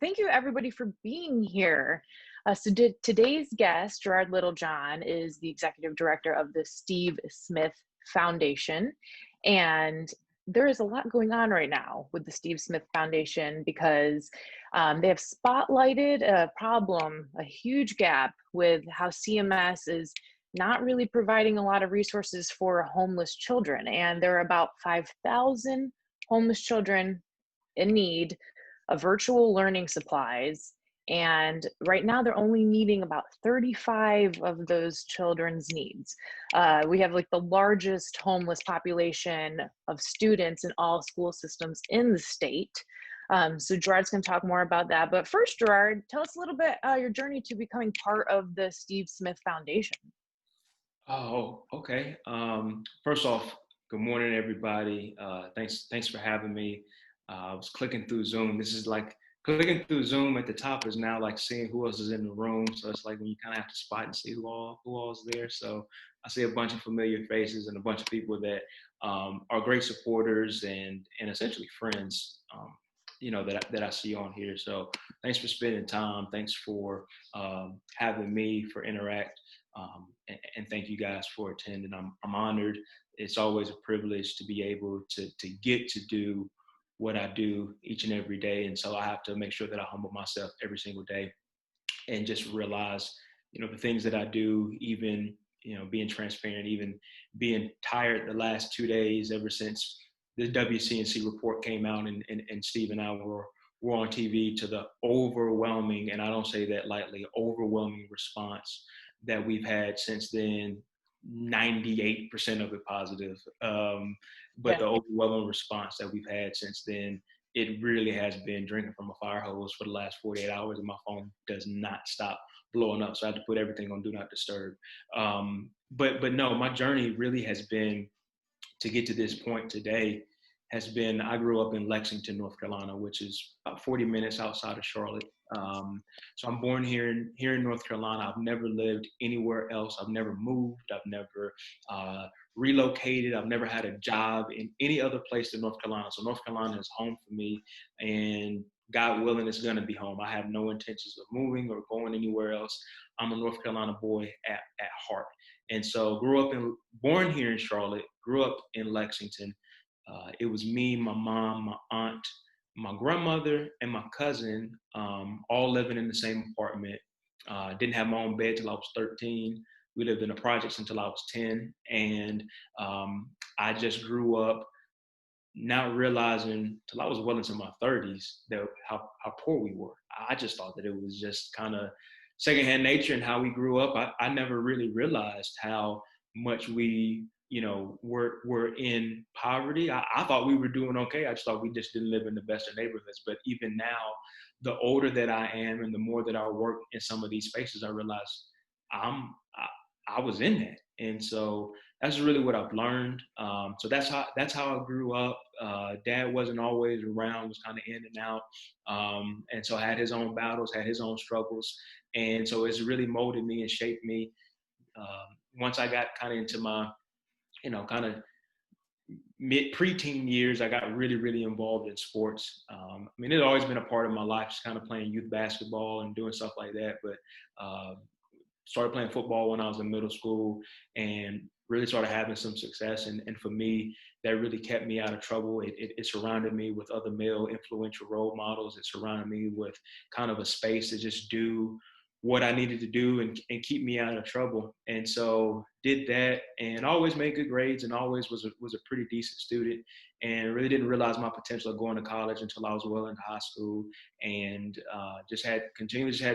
thank you everybody for being here. Today's guest, Gerard Littlejohn, is the executive director of the Steve Smith Foundation. And there is a lot going on right now with the Steve Smith Foundation because they have spotlighted a problem, a huge gap with how CMS is not really providing a lot of resources for homeless children. And there are about 5,000 homeless children in need of virtual learning supplies. And right now they're only meeting about 35 of those children's needs. We have like the largest homeless population of students in all school systems in the state. So Gerard's gonna talk more about that. But first, Gerard, tell us a little bit your journey to becoming part of the Steve Smith Foundation. Oh, okay. First off, good morning, everybody. Thanks for having me. I was clicking through Zoom. This is like clicking through Zoom at the top is now like seeing who else is in the room. So it's like when you kind of have to spot and see who all is there. So I see a bunch of familiar faces and a bunch of people that are great supporters and essentially friends. That I see on here. So thanks for spending time. Thanks for having me for Interact. And thank you guys for attending. I'm honored. It's always a privilege to be able to get to do what I do each and every day. And so I have to make sure that I humble myself every single day and just realize, the things that I do, even, being transparent, even being tired the last 2 days ever since the WCNC report came out and Steve and I were on TV, to the overwhelming, and I don't say that lightly, overwhelming response that we've had since then. 98% of it positive. But Yeah. the overwhelming response that we've had since then, it really has been drinking from a fire hose for the last 48 hours, and my phone does not stop blowing up. So I had to put everything on Do Not Disturb. But no, my journey really has been to get to this point today. I grew up in Lexington, North Carolina, which is about 40 minutes outside of Charlotte. So I'm born here in North Carolina. I've never lived anywhere else. I've never moved. I've never relocated. I've never had a job in any other place than North Carolina. So North Carolina is home for me, and God willing, it's going to be home. I have no intentions of moving or going anywhere else. I'm a North Carolina boy at heart. And so born here in Charlotte, grew up in Lexington. It was me, my mom, my aunt, my grandmother, and my cousin, all living in the same apartment. Didn't have my own bed till I was 13. We lived in the projects until I was 10. And I just grew up not realizing till I was well into my 30s that how poor we were. I just thought that it was just kind of secondhand nature and how we grew up. I never really realized how much we were in poverty. I thought we were doing okay. I just thought we just didn't live in the best of neighborhoods. But even now, the older that I am and the more that I work in some of these spaces, I realize I was in that. And so that's really what I've learned. So that's how I grew up. Dad wasn't always around, was kind of in and out. And so I had his own battles, had his own struggles. And so it's really molded me and shaped me. Once I got kind of into my, kind of preteen years, I got really, really involved in sports. It's always been a part of my life, just kind of playing youth basketball and doing stuff like that. But started playing football when I was in middle school and really started having some success. And for me, that really kept me out of trouble. It surrounded me with other male influential role models. It surrounded me with kind of a space to just do what I needed to do and keep me out of trouble. And so did that and always made good grades and always was a pretty decent student, and really didn't realize my potential of going to college until I was well into high school, and just had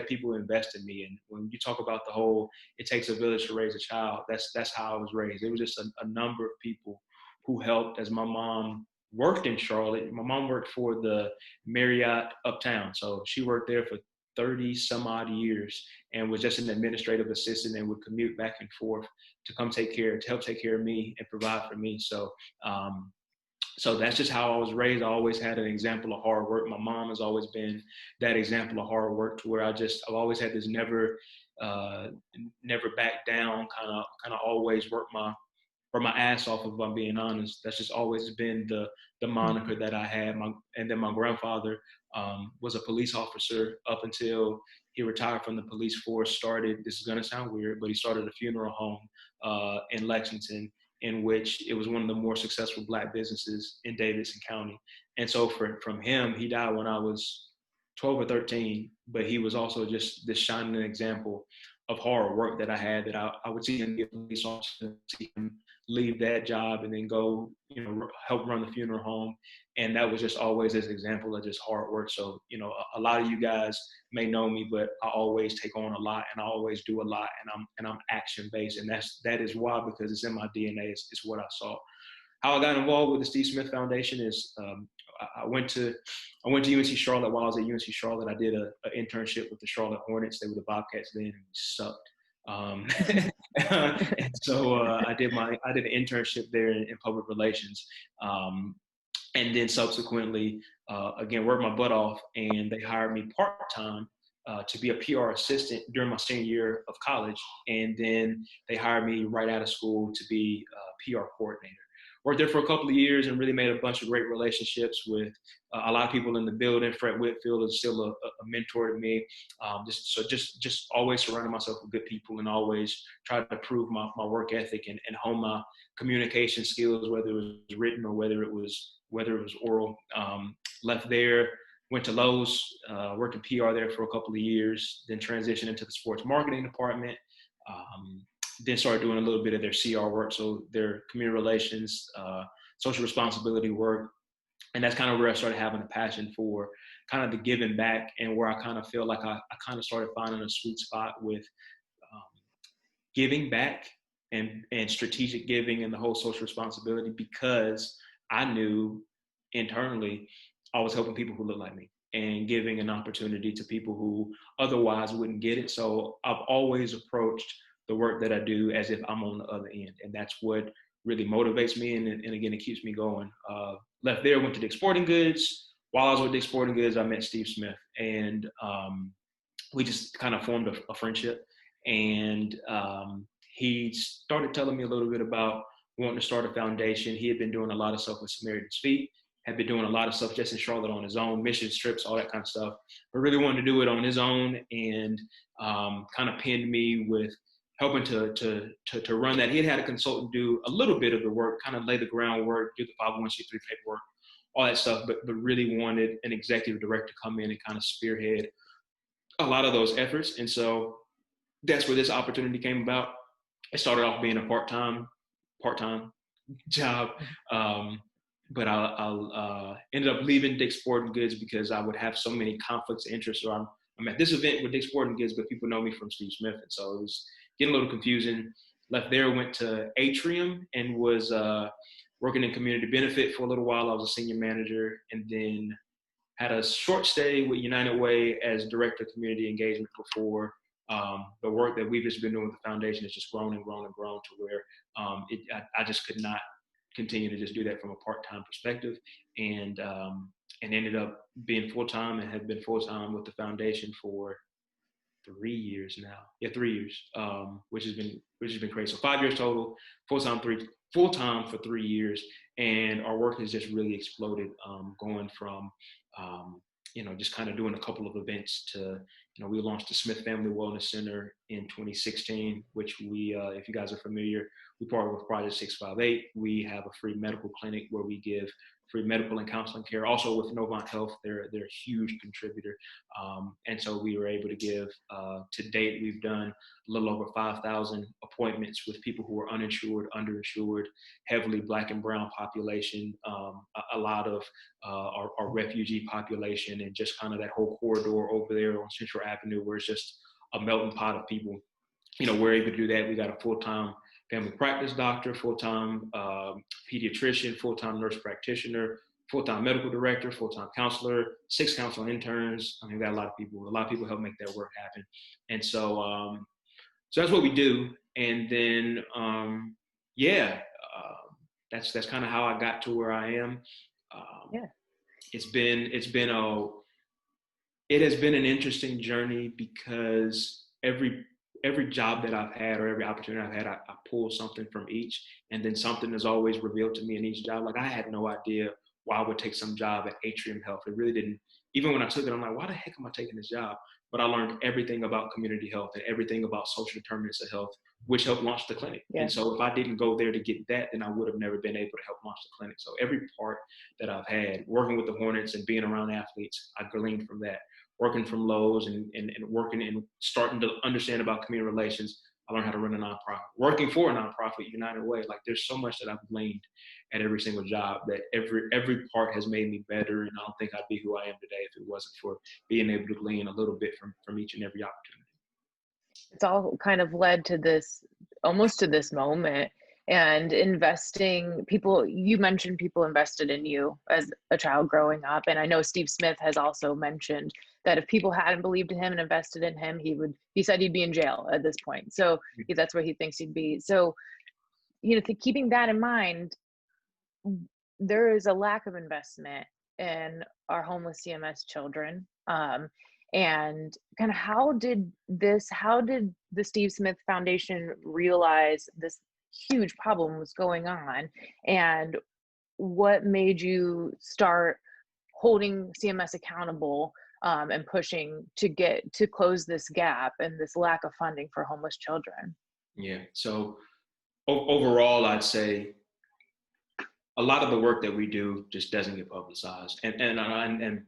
people invest in me. And when you talk about the whole, it takes a village to raise a child, that's how I was raised. It was just a number of people who helped. As my mom worked in Charlotte, my mom worked for the Marriott Uptown. So she worked there for 30 some odd years and was just an administrative assistant and would commute back and forth to help take care of me and provide for me. So that's just how I was raised. I always had an example of hard work. My mom has always been that example of hard work, to where I've always had this never back down, kind of always work my ass off, if I'm being honest. That's just always been the moniker that I had. And then my grandfather was a police officer up until he retired from the police force. This is going to sound weird, but he started a funeral home in Lexington, in which it was one of the more successful Black businesses in Davidson County. And so from him, he died when I was 12 or 13, but he was also just this shining example of hard work that I had, that I would see him be a police officer, see him leave that job and then go, help run the funeral home. And that was just always this example of just hard work. So, a lot of you guys may know me, but I always take on a lot and I always do a lot, and I'm action based. And that is why, because it's in my DNA. It's what I saw. How I got involved with the Steve Smith Foundation is I went to UNC Charlotte. While I was at UNC Charlotte, I did an internship with the Charlotte Hornets. They were the Bobcats then, and we sucked. And so I did an internship there in public relations, and then subsequently again worked my butt off, and they hired me part-time to be a PR assistant during my senior year of college, and then they hired me right out of school to be a PR coordinator. Worked there for a couple of years and really made a bunch of great relationships with a lot of people in the building. Fred Whitfield is still a mentor to me. Just always surrounding myself with good people, and always try to improve my work ethic and hone my communication skills, whether it was written or whether it was oral. Left there, went to Lowe's, worked in PR there for a couple of years, then transitioned into the sports marketing department. Then started doing a little bit of their CR work, so their community relations, social responsibility work. And that's kind of where I started having a passion for kind of the giving back, and where I kind of feel like I kind of started finding a sweet spot with giving back and strategic giving and the whole social responsibility, because I knew internally I was helping people who look like me and giving an opportunity to people who otherwise wouldn't get it. So I've always approached the work that I do as if I'm on the other end. And that's what really motivates me. And again, it keeps me going. Left there, went to Dick's Sporting Goods. While I was with Dick's Sporting Goods, I met Steve Smith, and we just kind of formed a friendship. And he started telling me a little bit about wanting to start a foundation. He had been doing a lot of stuff with Samaritan's Feet, had been doing a lot of stuff just in Charlotte on his own, mission trips, all that kind of stuff, but really wanted to do it on his own, and kind of pinned me with helping to run that. He had a consultant do a little bit of the work, kind of lay the groundwork, do the 501c3 paperwork, all that stuff, but really wanted an executive director to come in and kind of spearhead a lot of those efforts. And so that's where this opportunity came about. It started off being a part-time job, but I ended up leaving Dick's Sporting Goods because I would have so many conflicts of interest. So I'm at this event with Dick's Sporting Goods, but people know me from Steve Smith, and so it was getting a little confusing. Left there, went to Atrium, and was working in community benefit for a little while. I was a senior manager, and then had a short stay with United Way as director of community engagement before. The work that we've just been doing with the foundation has just grown and grown and grown to where I just could not continue to just do that from a part-time perspective, and ended up being full-time, and have been full-time with the foundation for 3 years now. Yeah, 3 years, which has been crazy. So 5 years total, full-time for 3 years, and our work has just really exploded, going from just kind of doing a couple of events to, we launched the Smith Family Wellness Center in 2016, which we, if you guys are familiar, we partner with Project 658. We have a free medical clinic where we give free medical and counseling care. Also with Novant Health, they're a huge contributor. And so we were able to give, to date, we've done a little over 5,000 appointments with people who are uninsured, underinsured, heavily Black and brown population, a lot of our refugee population, and just kind of that whole corridor over there on Central Avenue, where it's just a melting pot of people. We're able to do that. We got a full-time family practice doctor, full-time pediatrician, full-time nurse practitioner, full-time medical director, full-time counselor, 6 counseling interns. I mean, we got a lot of people help make that work happen. And so, so that's what we do. And then, that's kind of how I got to where I am. It has been an interesting journey, because every job that I've had or every opportunity I've had, I pull something from each, and then something is always revealed to me in each job. Like I had no idea why I would take some job at Atrium Health. It really didn't. Even when I took it, I'm like, why the heck am I taking this job? But I learned everything about community health and everything about social determinants of health, which helped launch the clinic. And Yeah. so if I didn't go there to get that, then I would have never been able to help launch the clinic. So every part that I've had, working with the Hornets and being around athletes, I gleaned from that. Working from Lowe's and working and starting to understand about community relations, I learned how to run a nonprofit. Working for a nonprofit, United Way, like there's so much that I've gleaned at every single job that every part has made me better. And I don't think I'd be who I am today if it wasn't for being able to glean a little bit from each and every opportunity. It's all kind of led to this, almost to this moment. And investing, people, you mentioned people invested in you as a child growing up. And I know Steve Smith has also mentioned that if people hadn't believed in him and invested in him, he said he'd be in jail at this point. So that's where he thinks he'd be. So, keeping that in mind, there is a lack of investment in our homeless CMS children. And kind of how did the Steve Smith Foundation realize this huge problem was going on? And what made you start holding CMS accountable, and pushing to close this gap and this lack of funding for homeless children? Yeah. So overall, I'd say a lot of the work that we do just doesn't get publicized, and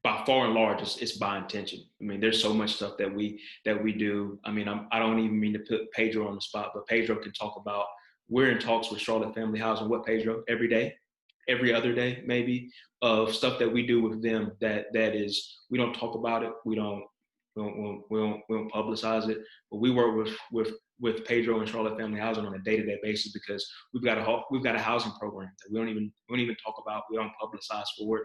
by far and large, it's by intention. I mean, there's so much stuff that we do. I mean, I don't even mean to put Pedro on the spot, but Pedro can talk about. We're in talks with Charlotte Family Housing. What, Pedro? Every day, every other day, maybe, of stuff that we do with them. That is, we don't talk about it. We don't publicize it. But we work with Pedro and Charlotte Family Housing on a day-to-day basis because we've got a housing program that we don't even talk about. We don't publicize for it.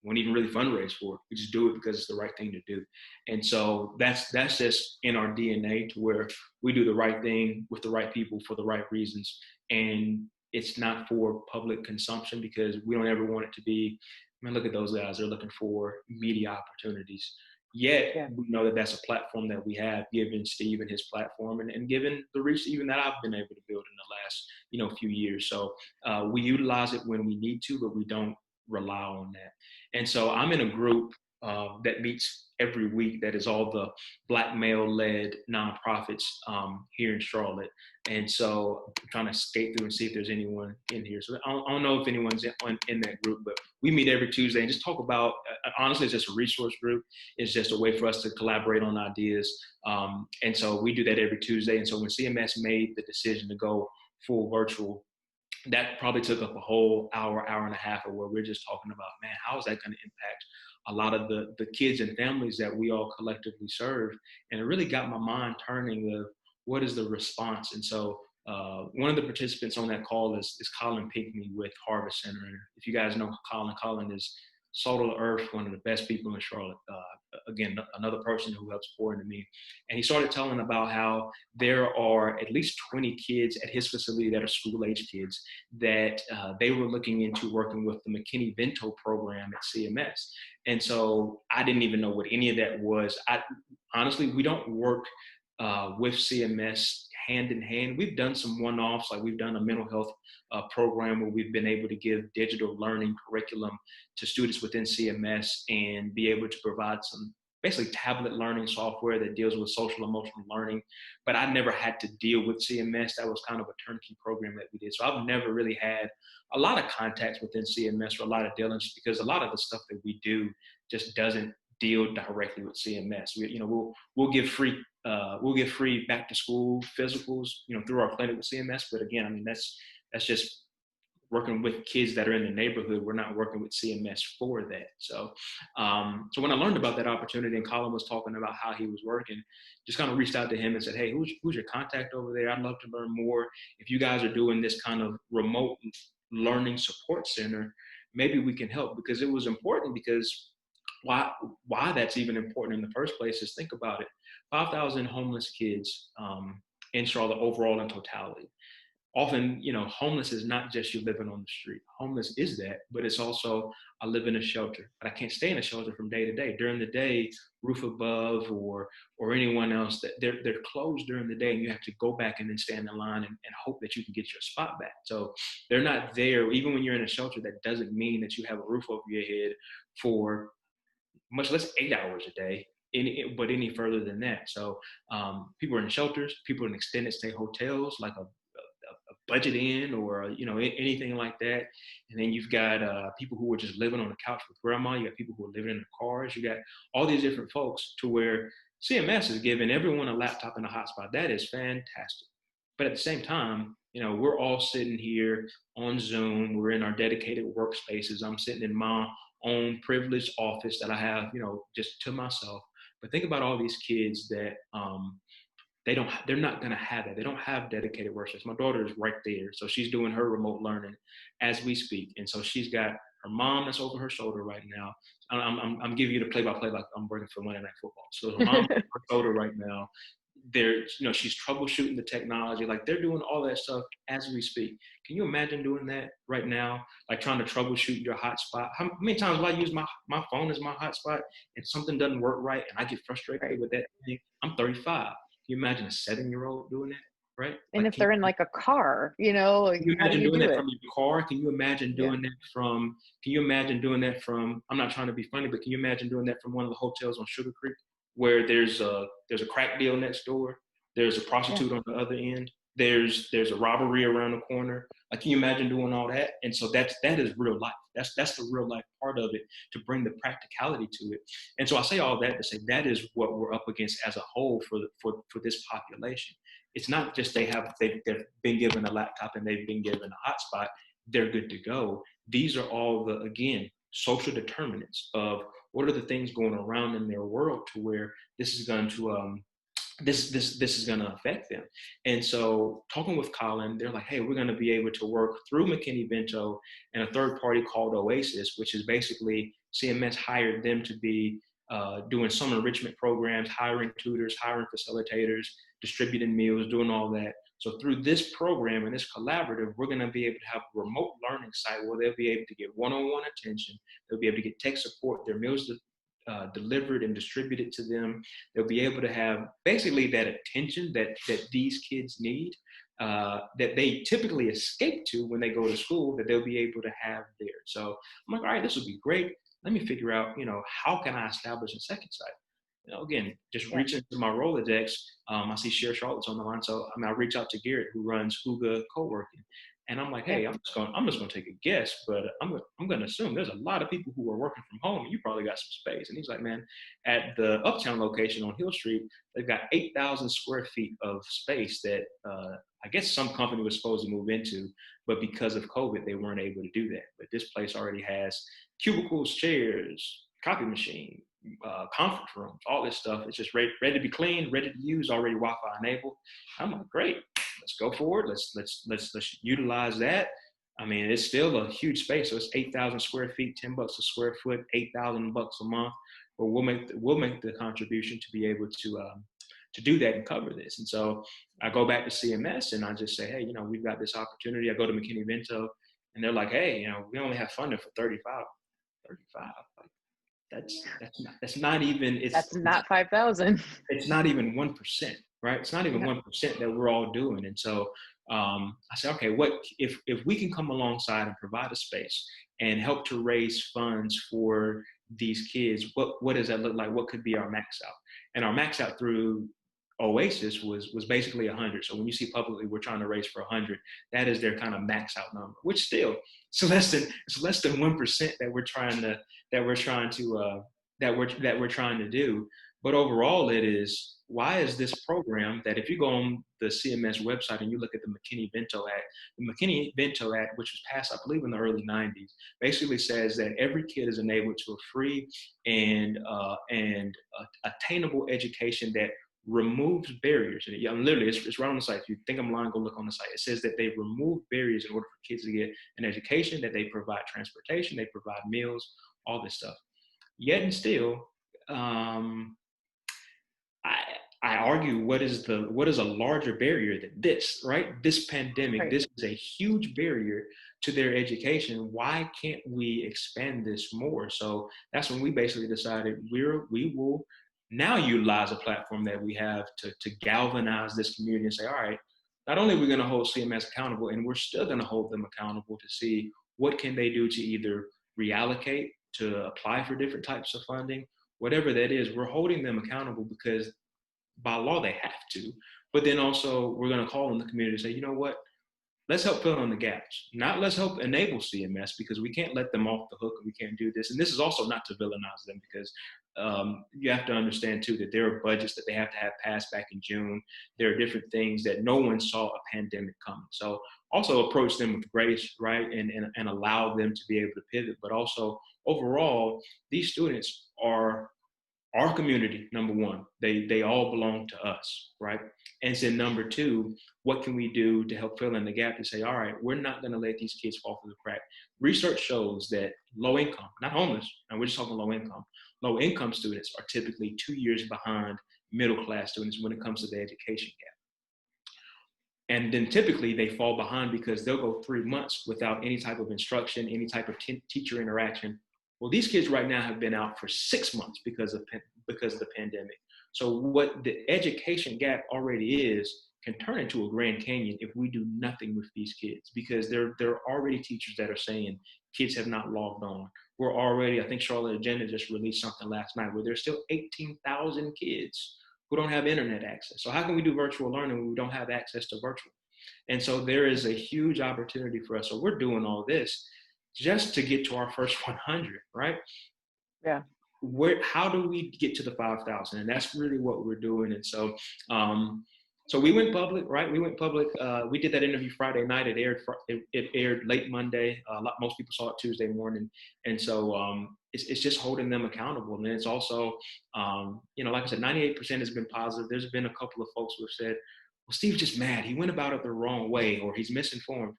Won't even really fundraise for it. We just do it because it's the right thing to do. And so that's just in our DNA, to where we do the right thing with the right people for the right reasons. And it's not for public consumption because we don't ever want it to be, man, look at those guys. They're looking for media opportunities. Yet Yeah. we know that that's a platform that we have, given Steve and his platform, and given the reach even that I've been able to build in the last few years. So we utilize it when we need to, but we don't rely on that. And so I'm in a group that meets every week that is all the Black male-led nonprofits here in Charlotte. And so I'm trying to skate through and see if there's anyone in here. So I don't know if anyone's in that group, but we meet every Tuesday and just talk about, honestly, it's just a resource group. It's just a way for us to collaborate on ideas. And so we do that every Tuesday. And so when CMS made the decision to go full virtual, that probably took up a whole hour and a half of where we're just talking about, man, how is that going to impact a lot of the kids and families that we all collectively serve? And it really got my mind turning of what is the response. And so one of the participants on that call is Colin Pinkney with Harvest Center. And if you guys know Colin is salt of the earth, one of the best people in Charlotte. Again, another person who helps pour into me. And he started telling about how there are at least 20 kids at his facility that are school-age kids that they were looking into working with the McKinney-Vento program at CMS. And so I didn't even know what any of that was. Honestly, we don't work with CMS hand in hand. We've done some one-offs, like we've done a mental health program where we've been able to give digital learning curriculum to students within CMS and be able to provide some basically tablet learning software that deals with social emotional learning. But I never had to deal with CMS. That was kind of a turnkey program that we did. So I've never really had a lot of contacts within CMS or a lot of dealings, because a lot of the stuff that we do just doesn't deal directly with CMS. We'll give free back to school physicals, through our clinic with CMS. But again, I mean, that's just working with kids that are in the neighborhood. We're not working with CMS for that. So when I learned about that opportunity and Colin was talking about how he was working, just kind of reached out to him and said, hey, who's your contact over there? I'd love to learn more. If you guys are doing this kind of remote learning support center, maybe we can help. Because it was important, because why that's even important in the first place is, think about it, 5,000 homeless kids in Charlotte overall in totality. often, homeless is not just you living on the street. Homeless is that, but it's also I live in a shelter, but I can't stay in a shelter from day to day. During the day, roof above or anyone else, that they're closed during the day, and you have to go back and then stand in line and hope that you can get your spot back. So they're not there. Even when you're in a shelter, that doesn't mean that you have a roof over your head for much less 8 hours a day, but any further than that. So people are in shelters, people in extended stay hotels, like a budget inn or anything like that. And then you've got people who are just living on the couch with grandma. You got people who are living in the cars. You got all these different folks to where CMS is giving everyone a laptop and a hotspot. That is fantastic. But at the same time, we're all sitting here on Zoom. We're in our dedicated workspaces. I'm sitting in my own privileged office that I have, just to myself. But think about all these kids that they're not going to have that. They don't have dedicated workspace. My daughter is right there. So she's doing her remote learning as we speak. And so she's got her mom that's over her shoulder right now. I'm giving you the play-by-play like I'm working for Monday Night Football. So her mom over her shoulder right now. She's troubleshooting the technology. Like they're doing all that stuff as we speak. Can you imagine doing that right now? Like trying to troubleshoot your hotspot. How many times do I use my phone as my hotspot and something doesn't work right and I get frustrated with that thing? I'm 35. Can you imagine a 7-year-old doing that, right? And if they're in like a car, like, can you how do imagine you doing do that it? from your car? Can you imagine doing that from, I'm not trying to be funny, but can you imagine doing that from one of the hotels on Sugar Creek where there's a crack deal next door? There's a prostitute on the other end. There's a robbery around the corner. Like, can you imagine doing all that? And so that is real life. That's the real life part of it, to bring the practicality to it. And so I say all that to say that is what we're up against as a whole for this population. It's not just they've been given a laptop and they've been given a hotspot, they're good to go. These are all the, again, social determinants of what are the things going around in their world to where this is going to this is going to affect them. And so talking with Colin, they're like, hey, we're going to be able to work through McKinney-Vento and a third party called Oasis, which is basically CMS hired them to be doing some enrichment programs, hiring tutors, hiring facilitators, distributing meals, doing all that. So through this program and this collaborative, we're going to be able to have a remote learning site where they'll be able to get one-on-one attention. They'll be able to get tech support, their meals delivered and distributed to them. They'll be able to have basically that attention that these kids need, that they typically escape to when they go to school, that they'll be able to have there. So I'm like, all right, this will be great. Let me figure out, how can I establish a second site? Again, just reach into my Rolodex. I see Cher Charlotte's on the line. So I reach out to Garrett, who runs Huga Co-working. And I'm like, hey, I'm just gonna take a guess, but I'm gonna assume there's a lot of people who are working from home. And you probably got some space. And he's like, man, at the Uptown location on Hill Street, they've got 8,000 square feet of space that I guess some company was supposed to move into, but because of COVID, they weren't able to do that. But this place already has cubicles, chairs, copy machine, conference rooms, all this stuff. It's just ready to be cleaned, ready to use, already Wi-Fi enabled. I'm like, great. Let's go forward. Let's utilize that. It's still a huge space. So it's 8,000 square feet, $10 a square foot, $8,000 a month. But we'll make the contribution to be able to do that and cover this. And so I go back to CMS and I just say, hey, we've got this opportunity. I go to McKinney-Vento and they're like, hey, we only have funding for 35. Like, that's not even, That's not 5,000. It's not even 1%, right? It's not even 1% that we're all doing. And so I said, okay, what if we can come alongside and provide a space and help to raise funds for these kids, what does that look like? What could be our max out? And our max out through Oasis was basically 100. So when you see publicly we're trying to raise for 100, that is their kind of max out number, which still it's less than 1% that we're trying to do. But overall, it is, why is this program that if you go on the CMS website and you look at the McKinney-Vento Act, which was passed, I believe, in the early 90s, basically says that every kid is enabled to a free and attainable education that removes barriers. And literally, it's right on the site. If you think I'm lying, go look on the site. It says that they remove barriers in order for kids to get an education, that they provide transportation, they provide meals, all this stuff. Yet and still, I argue, what is a larger barrier than this, right? This pandemic, Right. this is a huge barrier to their education. Why can't we expand this more? So that's when we basically decided we will now utilize a platform that we have to galvanize this community and say, all right, not only are we going to hold CMS accountable, and we're still going to hold them accountable to see what can they do to either reallocate, to apply for different types of funding, whatever that is, we're holding them accountable because by law they have to. But then also we're going to call on the community to say, you know what, let's help fill in the gaps, not let's help enable CMS, because we can't let them off the hook. We can't do this. And this is also not to villainize them, because you have to understand too that there are budgets that they have to have passed back in June. There are different things that no one saw a pandemic coming. So also approach them with grace, right? And allow them to be able to pivot. But also overall, these students are our community. Number one, they all belong to us, right? And then number two, what can we do to help fill in the gap to say, all right, we're not going to let these kids fall through the crack. Research shows that low income, not homeless, and we're just talking low income students are typically 2 years behind middle class students when it comes to the education gap. And then typically they fall behind because they'll go 3 months without any type of instruction, any type of teacher interaction. Well, these kids right now have been out for 6 months because of the pandemic. So what the education gap already is can turn into a Grand Canyon if we do nothing with these kids, because there are already teachers that are saying kids have not logged on. We're already, I think Charlotte Agenda just released something last night where there's still 18,000 kids who don't have internet access. So how can we do virtual learning when we don't have access to virtual? And so there is a huge opportunity for us. So we're doing all this just to get to our first 100, right? Yeah. How do we get to the 5,000? And that's really what we're doing. And so, so we went public, right? We went public. We did that interview Friday night. It aired late Monday. Most people saw it Tuesday morning. And so it's just holding them accountable. And it's also, like I said, 98% has been positive. There's been a couple of folks who have said, well, Steve's just mad. He went about it the wrong way, or he's misinformed.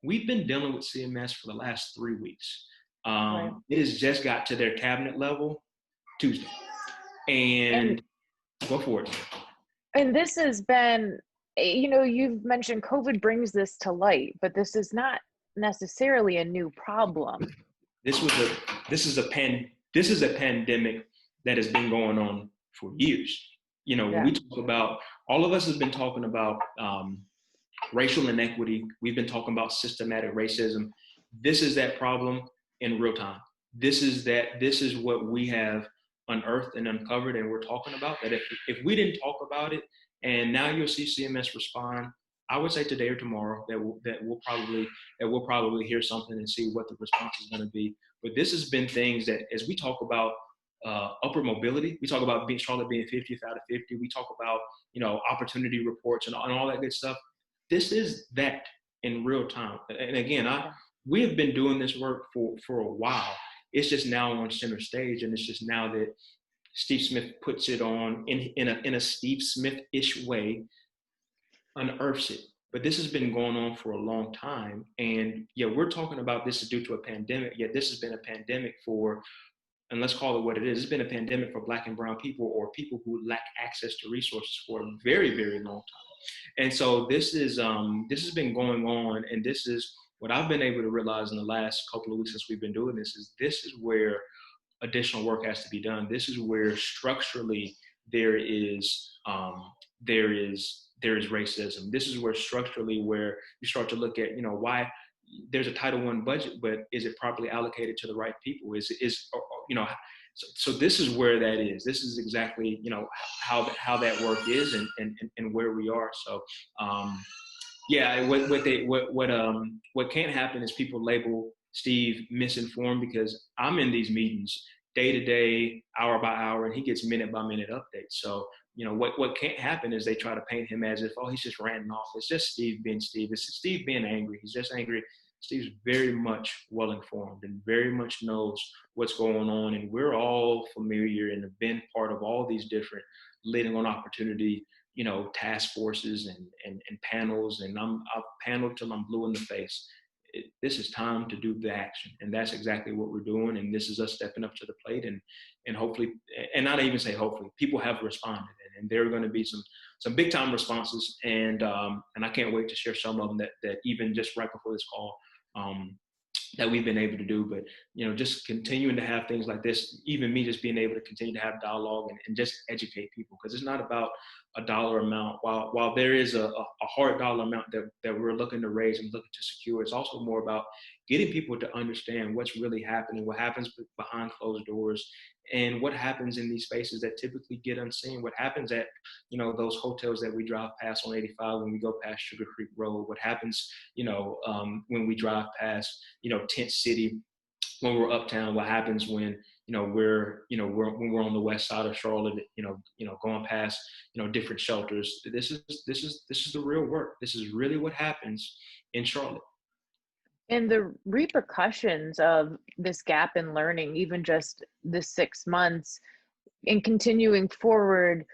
We've been dealing with CMS for the last 3 weeks. Right. It has just got to their cabinet level Tuesday. And go for it. And this has been, you've mentioned COVID brings this to light, but this is not necessarily a new problem. This is a pandemic that has been going on for years. When we talk about, all of us have been talking about racial inequity. We've been talking about systematic racism. This is that problem in real time. This is what we have unearthed and uncovered, and we're talking about that. If we didn't talk about it, and now you'll see CMS respond, I would say today or tomorrow that we'll probably hear something and see what the response is going to be. But this has been things that, as we talk about upward mobility, we talk about Charlotte being 50th out of 50. We talk about opportunity reports and all that good stuff. This is that in real time. And again, we have been doing this work for a while. It's just now on center stage, and it's just now that Steve Smith puts it on in a Steve Smith-ish way, unearths it. But this has been going on for a long time. And we're talking about this is due to a pandemic, yet this has been a pandemic for, and let's call it what it is, it's been a pandemic for Black and brown people, or people who lack access to resources, for a very, very long time. And so this has been going on, and this is what I've been able to realize in the last couple of weeks since we've been doing this is where additional work has to be done. This is where structurally there is racism. This is where structurally where you start to look at, why there's a Title I budget, but is it properly allocated to the right people? So this is where that is. This is exactly, how that work is and where we are. So, what can't happen is people label Steve misinformed, because I'm in these meetings day to day, hour by hour, and he gets minute by minute updates. So, what can't happen is they try to paint him as if, oh, he's just ranting off. It's just Steve being Steve. It's Steve being angry. He's just angry. Steve's very much well informed and very much knows what's going on. And we're all familiar and have been part of all these different leading on opportunity, task forces and panels. And I've paneled till I'm blue in the face. this is time to do the action. And that's exactly what we're doing. And this is us stepping up to the plate, and hopefully, and not even say hopefully, people have responded, and there are going to be some big time responses. And I can't wait to share some of them that even just right before this call, that we've been able to do. But, just continuing to have things like this, even me just being able to continue to have dialogue and just educate people, because it's not about a dollar amount. While there is a hard dollar amount that we're looking to raise and looking to secure, it's also more about getting people to understand what's really happening, what happens behind closed doors, and what happens in these spaces that typically get unseen, what happens at, those hotels that we drive past on 85 when we go past Sugar Creek Road, what happens, when we drive past, Tent City, when we're uptown, what happens when, when we're on the west side of Charlotte, going past, different shelters. This is the real work. This is really what happens in Charlotte. And the repercussions of this gap in learning, even just the 6 months and continuing forward,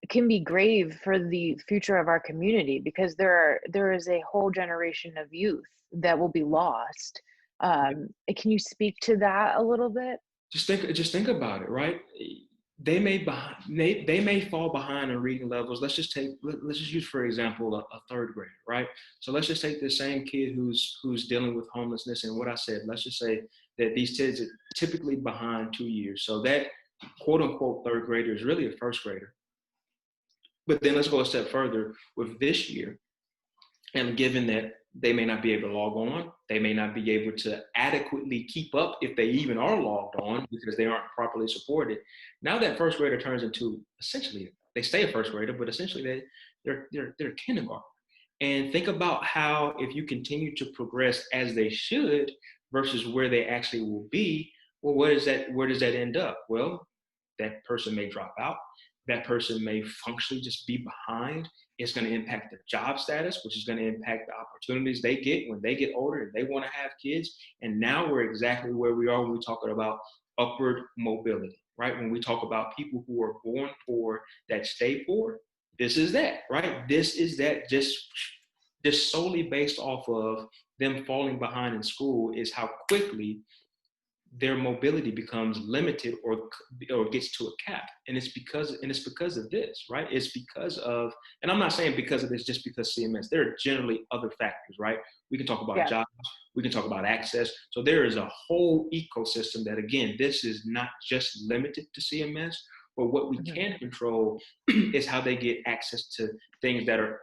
can be grave for the future of our community, because there is a whole generation of youth that will be lost. Can you speak to that a little bit? Just think about it, right? They may fall behind in reading levels. Let's just use, for example, a third grader, right? So let's just take the same kid who's dealing with homelessness, and what I said, let's just say that these kids are typically behind 2 years. So that quote unquote third grader is really a first grader. But then let's go a step further with this year. And given that they may not be able to log on, they may not be able to adequately keep up if they even are logged on because they aren't properly supported. Now that first grader turns into, essentially, they stay a first grader, but essentially they're kindergarten. And think about how, if you continue to progress as they should versus where they actually will be, well, where does that end up? Well, that person may drop out. That person may functionally just be behind. It's going to impact their job status, which is going to impact the opportunities they get when they get older and they want to have kids. And now we're exactly where we are when we're talking about upward mobility, right? When we talk about people who are born poor that stay poor, this is that, right? This is that, just solely based off of them falling behind in school is how quickly their mobility becomes limited or gets to a cap. And it's because of this, right? It's because of, and I'm not saying because of this just because CMS, there are generally other factors, right? We can talk about jobs, we can talk about access. So there is a whole ecosystem that, again, this is not just limited to CMS, but what we can control is how they get access to things that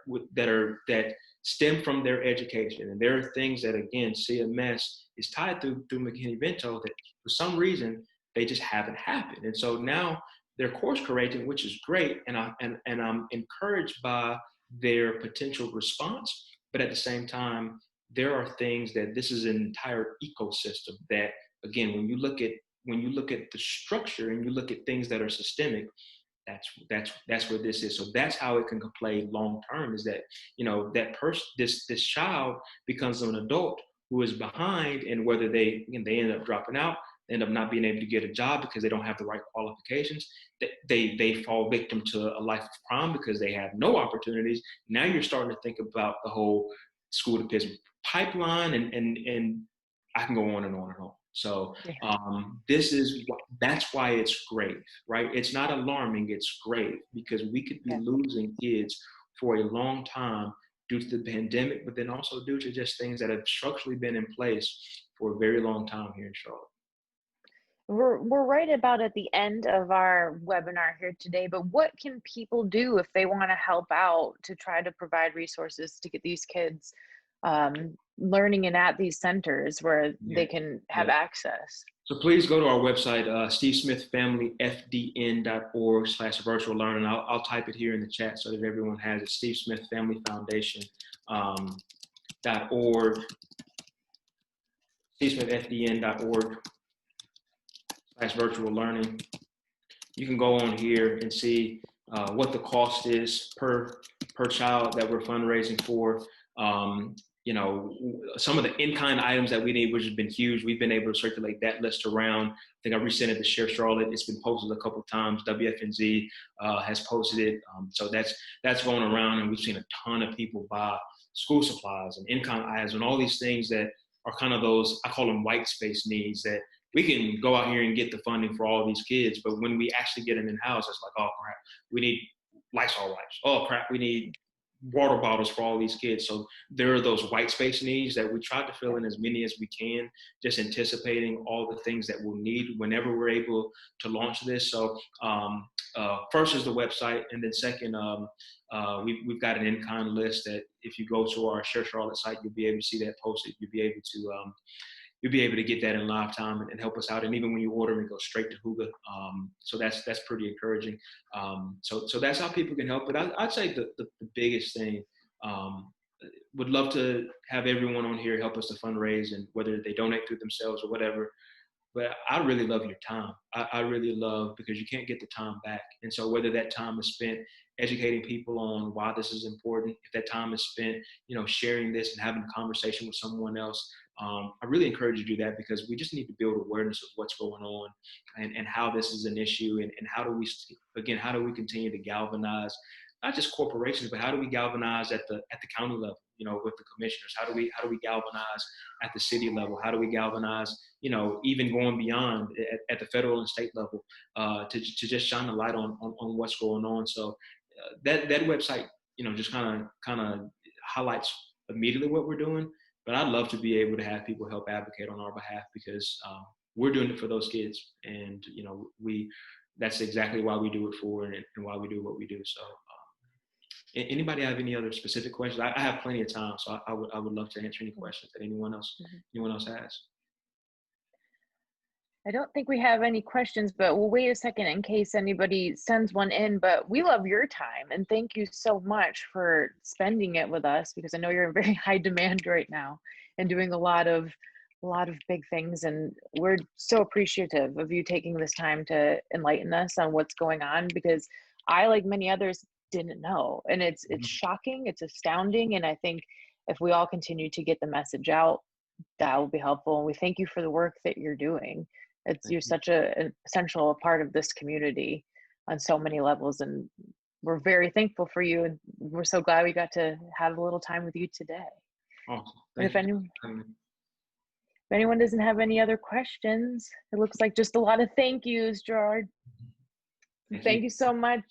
stem from their education. And there are things that, again, CMS is tied through McKinney-Vento that for some reason they just haven't happened. And so now they're course correcting, which is great. And I'm encouraged by their potential response. But at the same time, there are things that this is an entire ecosystem that, again, when you look at the structure and you look at things that are systemic, that's where this is. So that's how it can play long term, is that, this child becomes an adult who is behind, and whether they end up dropping out, end up not being able to get a job because they don't have the right qualifications, they fall victim to a life of crime because they have no opportunities. Now you're starting to think about the whole school to prison pipeline, and I can go on and on and on. So that's why it's grave, right? It's not alarming, it's grave, because we could be losing kids for a long time due to the pandemic, but then also due to just things that have structurally been in place for a very long time here in Charlotte. We're right about at the end of our webinar here today, but what can people do if they want to help out to try to provide resources to get these kids learning and at these centers where they can have access? So please go to our website, stevesmithfamilyfdn.org/virtual learning. I'll type it here in the chat so that everyone has it. Steve Smith Family Foundation .org, stevesmithfdn.org/virtual learning. You can go on here and see what the cost is per child that we're fundraising for. Some of the in-kind items that we need, which has been huge. We've been able to circulate that list around. I think I resent it to Share Charlotte. It's been posted a couple of times. WFNZ has posted it. So that's going around, and we've seen a ton of people buy school supplies and in-kind items and all these things that are kind of those, I call them white space needs, that we can go out here and get the funding for all these kids, but when we actually get them in house, it's like, oh crap, we need Lysol wipes. Oh crap, we need water bottles for all these kids. So there are those white space needs that we try to fill in as many as we can, just anticipating all the things that we'll need whenever we're able to launch this. So first is the website, and then second, we've got an in-kind list that if you go to our Share Charlotte site, you'll be able to see that posted. You'll be able to get that in live time and help us out. And even when you order, it goes straight to Huga. So that's pretty encouraging. So that's how people can help. But I'd say the biggest thing, would love to have everyone on here help us to fundraise, and whether they donate through themselves or whatever. But I really love your time. I really love, because you can't get the time back. And so whether that time is spent educating people on why this is important, if that time is spent, sharing this and having a conversation with someone else, I really encourage you to do that, because we just need to build awareness of what's going on, and how this is an issue, and how do we continue to galvanize not just corporations, but how do we galvanize at the county level, with the commissioners? How do we galvanize at the city level? How do we galvanize, even going beyond at the federal and state level, to just shine a light on what's going on? So that website, just kind of highlights immediately what we're doing. But I'd love to be able to have people help advocate on our behalf, because we're doing it for those kids, and that's exactly why we do it for, and why we do what we do. So. Anybody have any other specific questions? I have plenty of time, so I would love to answer any questions that anyone else has. I don't think we have any questions, but we'll wait a second in case anybody sends one in. But we love your time, and thank you so much for spending it with us, because I know you're in very high demand right now and doing a lot of big things, and we're so appreciative of you taking this time to enlighten us on what's going on, because I, like many others, didn't know, and it's shocking, it's astounding, and I think if we all continue to get the message out, that will be helpful. And we thank you for the work that you're doing. You're such an essential part of this community on so many levels, and we're very thankful for you, and we're so glad we got to have a little time with you today. Awesome. If anyone doesn't have any other questions, it looks like just a lot of thank yous, Gerard. Thank you so much.